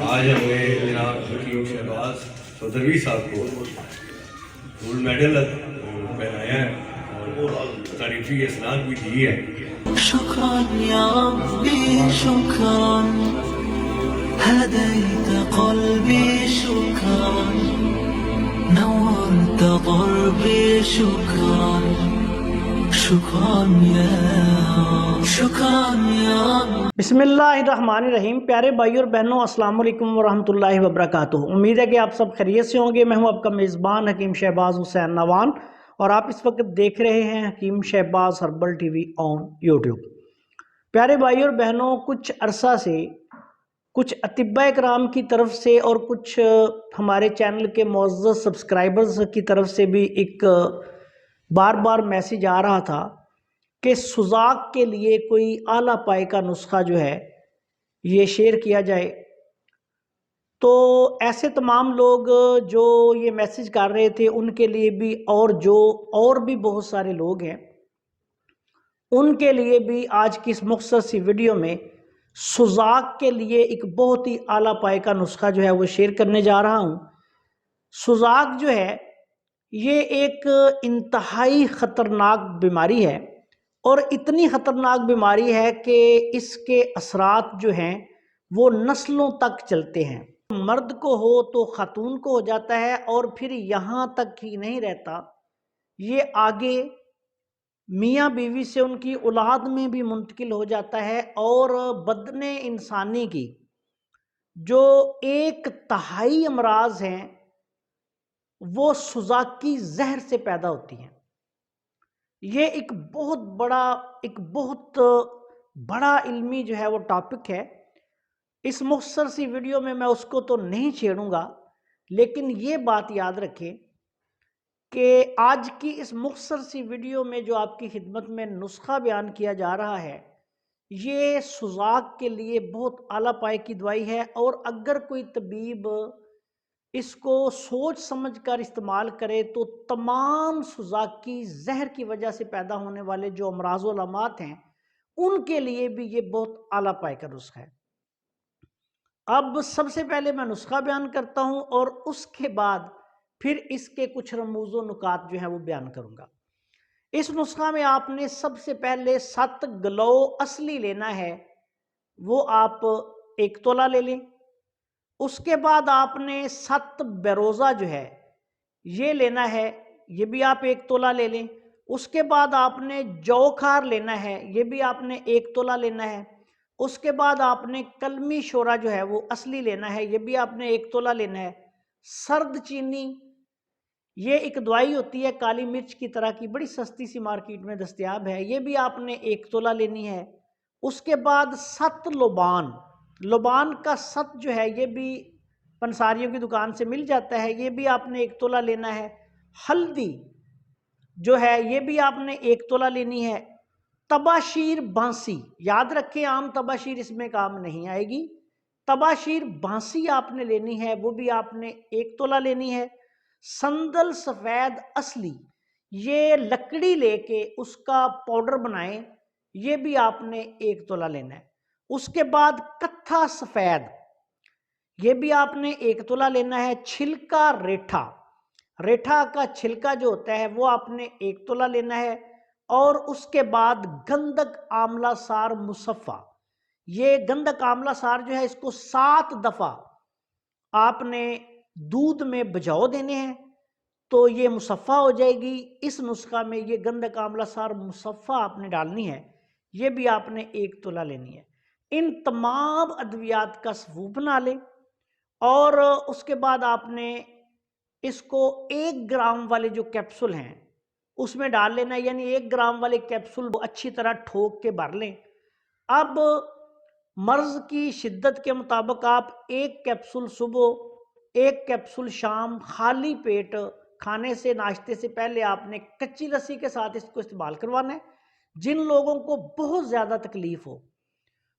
आज हमें जनाब हकीम शहबाज चौधरी साहब को गोल्ड मेडल पहनाया है और तारीफी इसनाद भी दी है। شكرا يا ربي شكرا هديت قلبي شكرا نورت ضربي شكرا شكرا يا رب बिस्मिल्लाहिर्रहमानिर्रहीम। प्यारे भाई और बहनों, अस्सलाम वालेकुम वरहमतुल्लाहि वबरकातुहू। उम्मीद है कि आप सब खैरियत से होंगे। मैं हूं आपका मेज़बान हकीम शहबाज हुसैन नवान और आप इस वक्त देख रहे हैं Hakeem Shahbaz herbal TV on YouTube. प्यारे भाई और बहनों, कुछ अरसा से कुछ अतिब्बा कराम की तरफ से और कुछ हमारे चैनल के मुअज़्ज़ज़ सब्सक्राइबर्स की तरफ से भी एक बार बार मैसेज आ रहा था कि सुजाक के लिए कोई आला पाए का नुस्खा जो है ये शेयर किया जाए। तो ऐसे तमाम लोग जो ये मैसेज कर रहे थे उनके लिए भी और भी बहुत सारे लोग हैं, उनके लिए भी आज की इस मुख्तसर सी वीडियो में सुजाक के लिए एक बहुत ही आला पाए का नुस्खा जो है वो शेयर करने जा रहा हूँ। सुजाक जो है ये एक इंतहाई ख़तरनाक बीमारी है और इतनी ख़तरनाक बीमारी है कि इसके असरात जो हैं वो नस्लों तक चलते हैं। मर्द को हो तो खातून को हो जाता है और फिर यहाँ तक ही नहीं रहता, ये आगे मियाँ बीवी से उनकी औलाद में भी मुंतकिल हो जाता है और बदने इंसानी की जो एक तिहाई अमराज हैं वो सुजाकी जहर से पैदा होती हैं। ये एक बहुत बड़ा इल्मी जो है वो टॉपिक है। इस मुख्तसर सी वीडियो में मैं उसको तो नहीं छेड़ूंगा, लेकिन ये बात याद रखें कि आज की इस मुख्तसर सी वीडियो में जो आपकी खिदमत में नुस्खा बयान किया जा रहा है ये सुजाक के लिए बहुत आला पाए की दवाई है। और अगर कोई तबीब इसको सोच समझ कर इस्तेमाल करे तो तमाम सुजाकी जहर की वजह से पैदा होने वाले जो अमराज़ व अलामात हैं उनके लिए भी ये बहुत आला पाए का नुस्खा है। अब सबसे पहले मैं नुस्खा बयान करता हूं और उसके बाद फिर इसके कुछ रमूज़ व नुकात जो है वो बयान करूंगा। इस नुस्खा में आपने सबसे पहले 7 गलौ असली लेना है, वो आप 1 तोला ले लें। उसके बाद आपने 7 बेरोज़ा जो है ये लेना है, ये भी आप 1 तोला ले लें। उसके बाद आपने जौखार लेना है, ये भी आपने 1 तोला लेना है। उसके बाद आपने कलमी शोरा जो है वो असली लेना है, ये भी आपने 1 तोला लेना है। सर्द चीनी, ये एक दवाई होती है काली मिर्च की तरह की, बड़ी सस्ती सी मार्केट में दस्तयाब है, ये भी आपने 1 तोला लेनी है। उसके बाद 7 लोबान, लोबान का 7 जो है ये भी पंसारियों की दुकान से मिल जाता है, ये भी आपने 1 तोला लेना है। हल्दी जो है ये भी आपने 1 तोला लेनी है। तबाशीर बांसी, याद रखें आम तबाशीर इसमें काम नहीं आएगी, तबाशीर बांसी आपने लेनी है, वो भी आपने 1 तोला लेनी है। संदल सफ़ेद असली, ये लकड़ी लेके उसका पाउडर बनाएं, ये भी आपने 1 तोला लेना है। उसके बाद कत्था सफ़ेद, ये भी आपने 1 तोला लेना है। छिलका रेठा, रेठा का छिलका जो होता है वो आपने 1 तोला लेना है। और उसके बाद गंधक आमला सार मुसफ़ा, ये गंधक आमला सार जो है इसको 7 दफ़ा आपने दूध में भिगो देने हैं तो ये मुसफ़ा हो जाएगी। इस नुस्खा में ये गंधक आमला सार मुसफ़ा आपने डालनी है, ये भी आपने 1 तोला लेनी है। इन तमाम अद्वियात का सफूफ बना लें और उसके बाद आपने इसको 1 ग्राम वाले जो कैप्सूल हैं उसमें डाल लेना, यानी 1 ग्राम वाले कैप्सूल अच्छी तरह ठोक के भर लें। अब मर्ज की शिद्दत के मुताबिक आप 1 कैप्सूल सुबह 1 कैप्सूल शाम खाली पेट खाने से नाश्ते से पहले आपने कच्ची लस्सी के साथ इसको इस्तेमाल करवाना है। जिन लोगों को बहुत ज़्यादा तकलीफ हो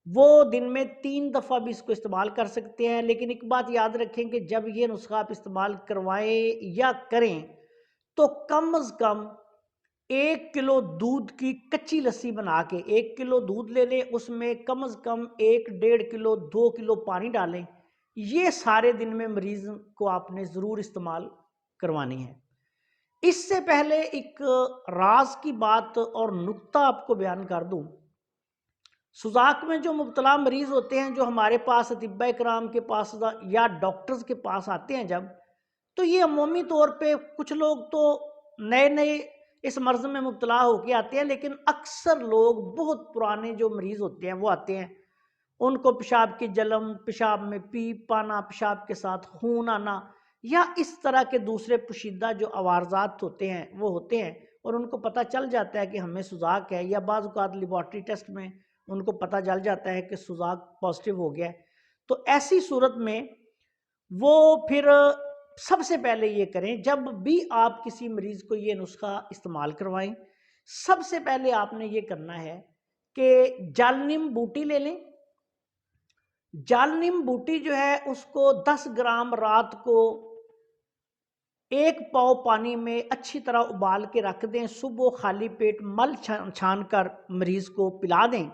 वो दिन में 3 दफ़ा भी इसको इस्तेमाल कर सकते हैं, लेकिन एक बात याद रखें कि जब ये नुस्खा आप इस्तेमाल करवाएं या करें तो कम अज़ कम 1 किलो दूध की कच्ची लस्सी बना के 1 किलो दूध ले लें, उसमें कम से कम 1 डेढ़ किलो 2 किलो पानी डालें, یہ سارے دن میں مریض کو آپ نے ضرور استعمال کروانی ہے۔ اس سے پہلے ایک راز کی بات اور نکتہ آپ کو بیان کر دوں۔ سوزاک میں جو مبتلا مریض ہوتے ہیں، جو ہمارے پاس اطباء کرام کے پاس یا ڈاکٹرز کے پاس آتے ہیں جب، تو یہ عمومی طور پہ کچھ لوگ تو نئے نئے اس مرض میں مبتلا ہو کے آتے ہیں، لیکن اکثر لوگ بہت پرانے جو مریض ہوتے ہیں وہ آتے ہیں، ان کو پیشاب کی جلن، پیشاب میں پیپ آنا، پیشاب کے ساتھ خون آنا یا اس طرح کے دوسرے پوشیدہ جو عوارضات ہوتے ہیں وہ ہوتے ہیں، اور ان کو پتہ چل جاتا ہے کہ ہمیں سوزاک ہے، یا بعض اوقات لیبارٹری ٹیسٹ میں ان کو پتہ چل جاتا ہے کہ سوزاک پازیٹیو ہو گیا ہے۔ تو ایسی صورت میں وہ پھر سب سے پہلے یہ کریں، جب بھی آپ کسی مریض کو یہ نسخہ استعمال کروائیں، سب سے پہلے آپ نے یہ کرنا ہے کہ جال نیم بوٹی لے لیں۔ جال نیم بوٹی جو ہے اس کو 10 گرام رات کو 1 پاؤ پانی میں اچھی طرح ابال کے رکھ دیں، صبح خالی پیٹ مل چھان کر مریض کو پلا دیں۔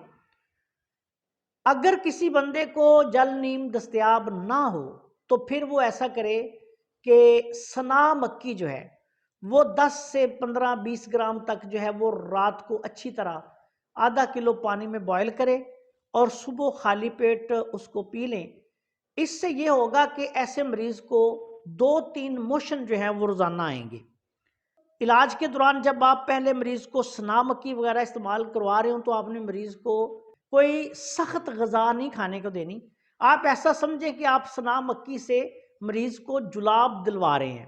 اگر کسی بندے کو جل نیم دستیاب نہ ہو تو پھر وہ ایسا کرے کہ سنا مکی جو ہے وہ 10 سے 15-20 گرام تک جو ہے وہ رات کو اچھی طرح ½ کلو پانی میں بوائل کرے اور صبح خالی پیٹ اس کو پی لیں۔ اس سے یہ ہوگا کہ ایسے مریض کو 2-3 موشن جو ہیں وہ روزانہ آئیں گے۔ علاج کے دوران جب آپ پہلے مریض کو سنا مکی وغیرہ استعمال کروا رہے ہوں تو آپ نے مریض کو کوئی سخت غذا نہیں کھانے کو دینی۔ آپ ایسا سمجھیں کہ آپ سنا مکی سے مریض کو جلاب دلوا رہے ہیں۔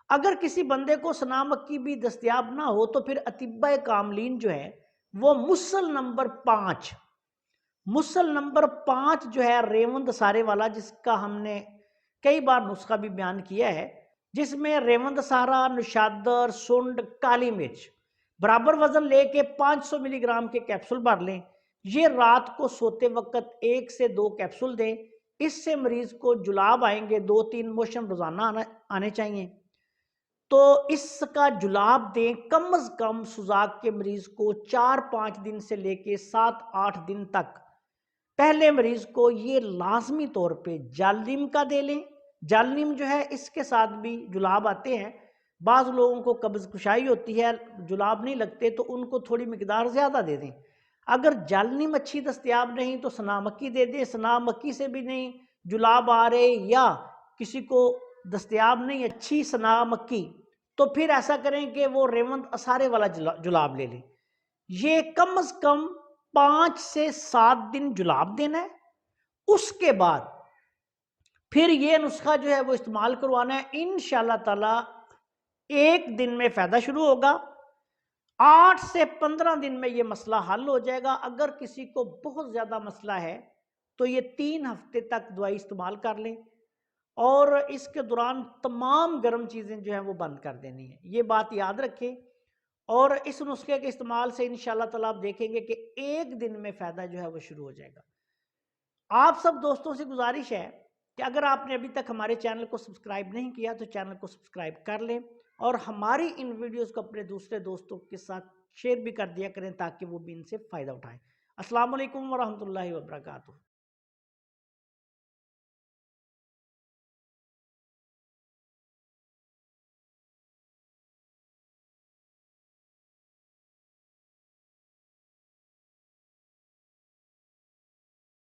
اگر کسی بندے کو سنا مکی بھی دستیاب نہ ہو تو پھر اطباء کاملین جو ہے وہ مسل نمبر 5 جو ہے ریوند سارے والا، جس کا ہم نے کئی بار نسخہ بھی بیان کیا ہے، جس میں ریوند سارا، نشادر، سنڈ، کالی مرچ برابر وزن لے کے 500 ملی گرام کے کیپسول بھر لیں۔ یہ رات کو سوتے وقت 1 سے 2 کیپسول دیں۔ اس سے مریض کو جلاب آئیں گے، 2-3 موشن روزانہ آنے چاہیے۔ تو اس کا جلاب دیں کم از کم سوزاک کے مریض کو 4-5 دن سے لے کے 7-8 دن تک۔ پہلے مریض کو یہ لازمی طور پہ جال نیم کا دے لیں۔ جال نیم جو ہے اس کے ساتھ بھی جلاب آتے ہیں، بعض لوگوں کو قبض کشائی ہوتی ہے، جلاب نہیں لگتے تو ان کو تھوڑی مقدار زیادہ دے دیں۔ اگر جال نیم اچھی دستیاب نہیں تو سنا مکی دے دیں، سنا مکی سے بھی نہیں جلاب آ رہے یا کسی کو دستیاب نہیں اچھی سنا مکی، تو پھر ایسا کریں کہ وہ ریوند اسارے والا جلاب لے لیں۔ یہ کم از کم 5 سے 7 دن جلاب دینا ہے۔ اس کے بعد پھر یہ نسخہ جو ہے وہ استعمال کروانا ہے۔ انشاءاللہ تعالی 1 دن میں فائدہ شروع ہوگا، 8 سے 15 دن میں یہ مسئلہ حل ہو جائے گا۔ اگر کسی کو بہت زیادہ مسئلہ ہے تو یہ 3 ہفتے تک دوائی استعمال کر لیں، اور اس کے دوران تمام گرم چیزیں جو ہیں وہ بند کر دینی ہیں۔ یہ بات یاد رکھیں، اور اس نسخے کے استعمال سے انشاءاللہ تعالیٰ آپ دیکھیں گے کہ 1 دن میں فائدہ جو ہے وہ شروع ہو جائے گا۔ آپ سب دوستوں سے گزارش ہے کہ اگر آپ نے ابھی تک ہمارے چینل کو سبسکرائب نہیں کیا تو چینل کو سبسکرائب کر لیں، اور ہماری ان ویڈیوز کو اپنے دوسرے دوستوں کے ساتھ شیئر بھی کر دیا کریں تاکہ وہ بھی ان سے فائدہ اٹھائیں۔ السلام علیکم ورحمۃ اللہ وبرکاتہ۔